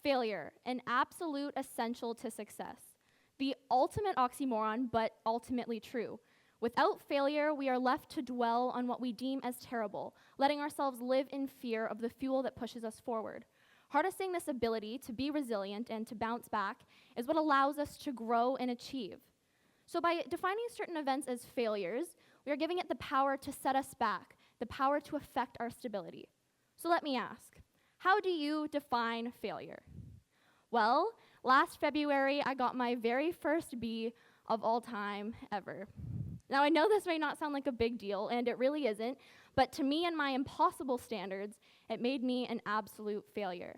Failure, an absolute essential to success. The ultimate oxymoron, but ultimately true. Without failure, we are left to dwell on what we deem as terrible, letting ourselves live in fear of the fuel that pushes us forward. Harnessing this ability to be resilient and to bounce back is what allows us to grow and achieve. So by defining certain events as failures, we are giving it the power to set us back, the power to affect our stability. So let me ask, how do you define failure? Well, last February, I got my very first B of all time ever. Now, I know this may not sound like a big deal, and it really isn't, but to me and my impossible standards, it made me an absolute failure.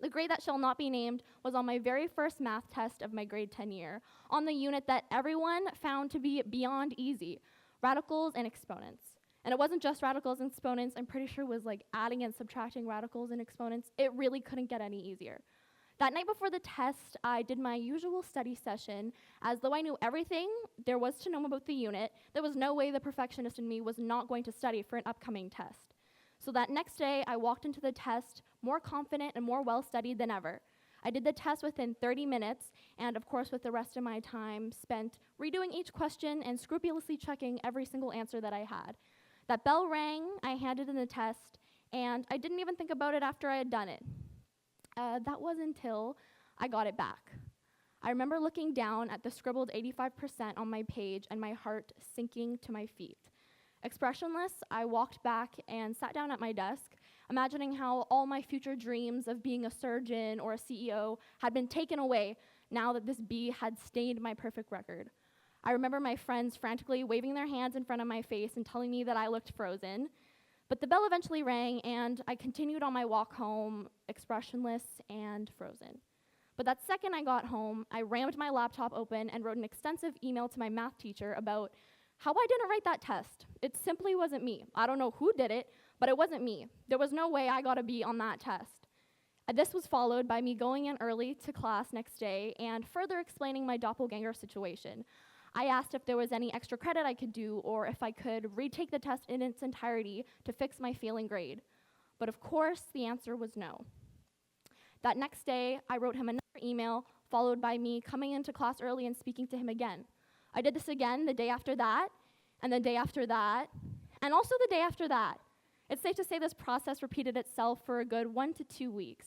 The grade that shall not be named was on my very first math test of my grade 10 year, on the unit that everyone found to be beyond easy, radicals and exponents. And it wasn't just radicals and exponents, I'm pretty sure it was like adding and subtracting radicals and exponents. It really couldn't get any easier. That night before the test, I did my usual study session. As though I knew everything there was to know about the unit, there was no way the perfectionist in me was not going to study for an upcoming test. So that next day, I walked into the test more confident and more well-studied than ever. I did the test within 30 minutes, and of course with the rest of my time spent redoing each question and scrupulously checking every single answer that I had. That bell rang, I handed in the test, and I didn't even think about it after I had done it. That was until I got it back. I remember looking down at the scribbled 85% on my page and my heart sinking to my feet. Expressionless, I walked back and sat down at my desk, imagining how all my future dreams of being a surgeon or a CEO had been taken away now that this B had stained my perfect record. I remember my friends frantically waving their hands in front of my face and telling me that I looked frozen. But the bell eventually rang, and I continued on my walk home, expressionless and frozen. But that second I got home, I rammed my laptop open and wrote an extensive email to my math teacher about how I didn't write that test. It simply wasn't me. I don't know who did it, but it wasn't me. There was no way I got a B on that test. This was followed by me going in early to class next day and further explaining my doppelganger situation. I asked if there was any extra credit I could do or if I could retake the test in its entirety to fix my failing grade. But of course, the answer was no. That next day, I wrote him another email, followed by me coming into class early and speaking to him again. I did this again the day after that, and the day after that, and also the day after that. It's safe to say this process repeated itself for a good 1 to 2 weeks.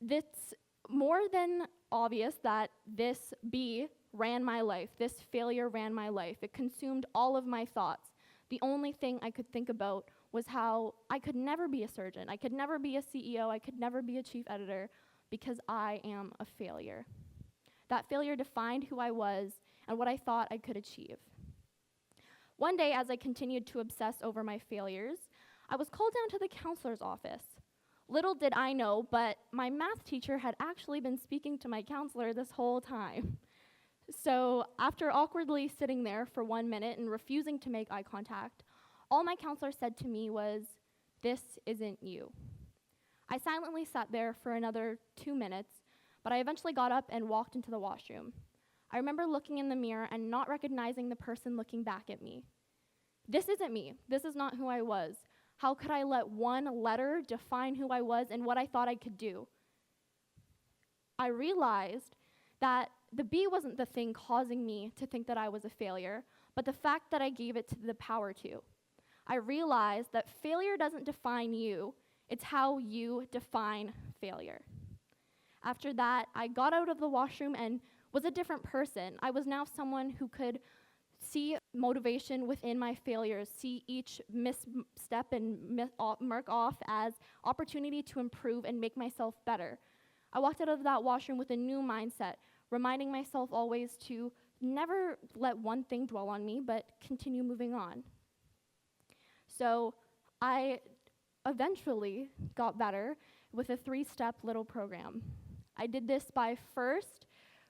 It's more than obvious that this B ran my life. This failure ran my life. It consumed all of my thoughts. The only thing I could think about was how I could never be a surgeon. I could never be a CEO. I could never be a chief editor because I am a failure. That failure defined who I was and what I thought I could achieve. One day, as I continued to obsess over my failures, I was called down to the counselor's office. Little did I know, but my math teacher had actually been speaking to my counselor this whole time. So after awkwardly sitting there for 1 minute and refusing to make eye contact, all my counselor said to me was, "This isn't you." I silently sat there for another 2 minutes, but I eventually got up and walked into the washroom. I remember looking in the mirror and not recognizing the person looking back at me. This isn't me. This is not who I was. How could I let one letter define who I was and what I thought I could do? I realized that the B wasn't the thing causing me to think that I was a failure, but the fact that I gave it the power to. I realized that failure doesn't define you, it's how you define failure. After that, I got out of the washroom and was a different person. I was now someone who could see motivation within my failures, see each misstep and mark off as opportunity to improve and make myself better. I walked out of that washroom with a new mindset, reminding myself always to never let one thing dwell on me, but continue moving on. So I eventually got better with a 3-step little program. I did this by first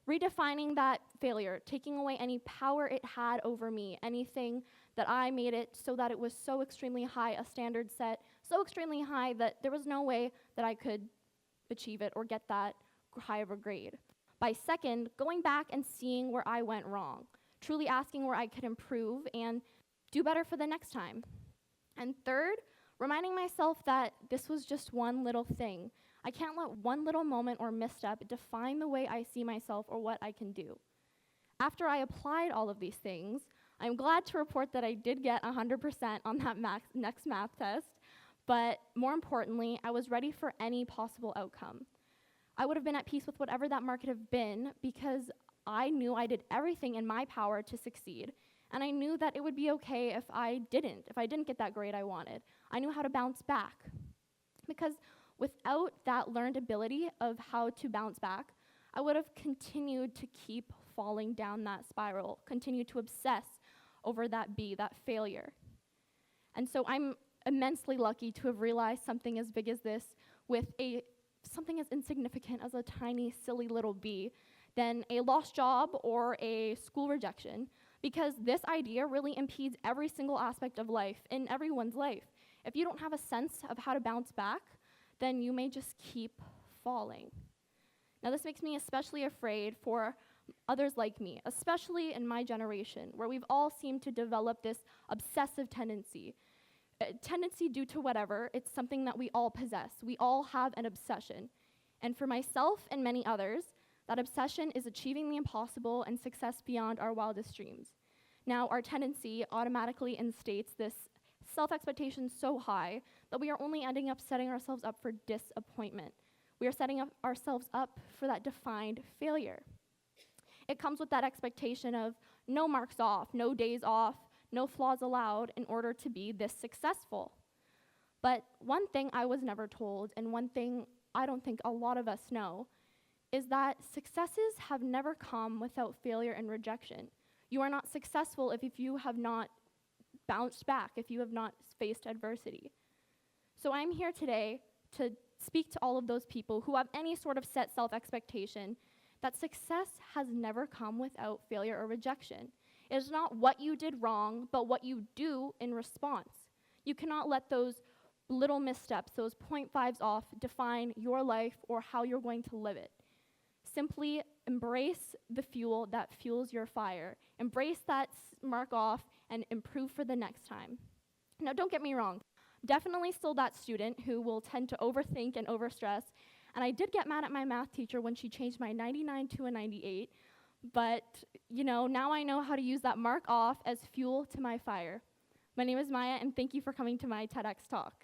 redefining that failure, taking away any power it had over me, anything that I made it so that it was so extremely high, a standard set, so extremely high that there was no way that I could achieve it or get that high of a grade. By second, going back and seeing where I went wrong, truly asking where I could improve and do better for the next time. And third, reminding myself that this was just one little thing. I can't let one little moment or misstep define the way I see myself or what I can do. After I applied all of these things, I'm glad to report that I did get 100% on that next math test, but more importantly, I was ready for any possible outcome. I would have been at peace with whatever that mark could have been because I knew I did everything in my power to succeed, and I knew that it would be okay if I didn't get that grade I wanted. I knew how to bounce back. Because without that learned ability of how to bounce back, I would have continued to keep falling down that spiral, continue to obsess over that B, that failure. And so I'm immensely lucky to have realized something as big as this with something as insignificant as a tiny, silly little B than a lost job or a school rejection, because this idea really impedes every single aspect of life in everyone's life. If you don't have a sense of how to bounce back, then you may just keep falling. Now, this makes me especially afraid for others like me, especially in my generation, where we've all seemed to develop this obsessive tendency due to whatever. It's something that we all possess. We all have an obsession. And for myself and many others, that obsession is achieving the impossible and success beyond our wildest dreams. Now, our tendency automatically instates this self-expectation so high that we are only ending up setting ourselves up for disappointment. We are setting ourselves up for that defined failure. It comes with that expectation of no marks off, no days off, no flaws allowed in order to be this successful. But one thing I was never told, and one thing I don't think a lot of us know, is that successes have never come without failure and rejection. You are not successful if you have not bounced back, if you have not faced adversity. So I'm here today to speak to all of those people who have any sort of set self-expectation that success has never come without failure or rejection. It is not what you did wrong, but what you do in response. You cannot let those little missteps, those 0.5s off, define your life or how you're going to live it. Simply embrace the fuel that fuels your fire. Embrace that mark off and improve for the next time. Now, don't get me wrong. Definitely still that student who will tend to overthink and overstress. And I did get mad at my math teacher when she changed my 99 to a 98. But, now I know how to use that mark off as fuel to my fire. My name is Maya, and thank you for coming to my TEDx talk.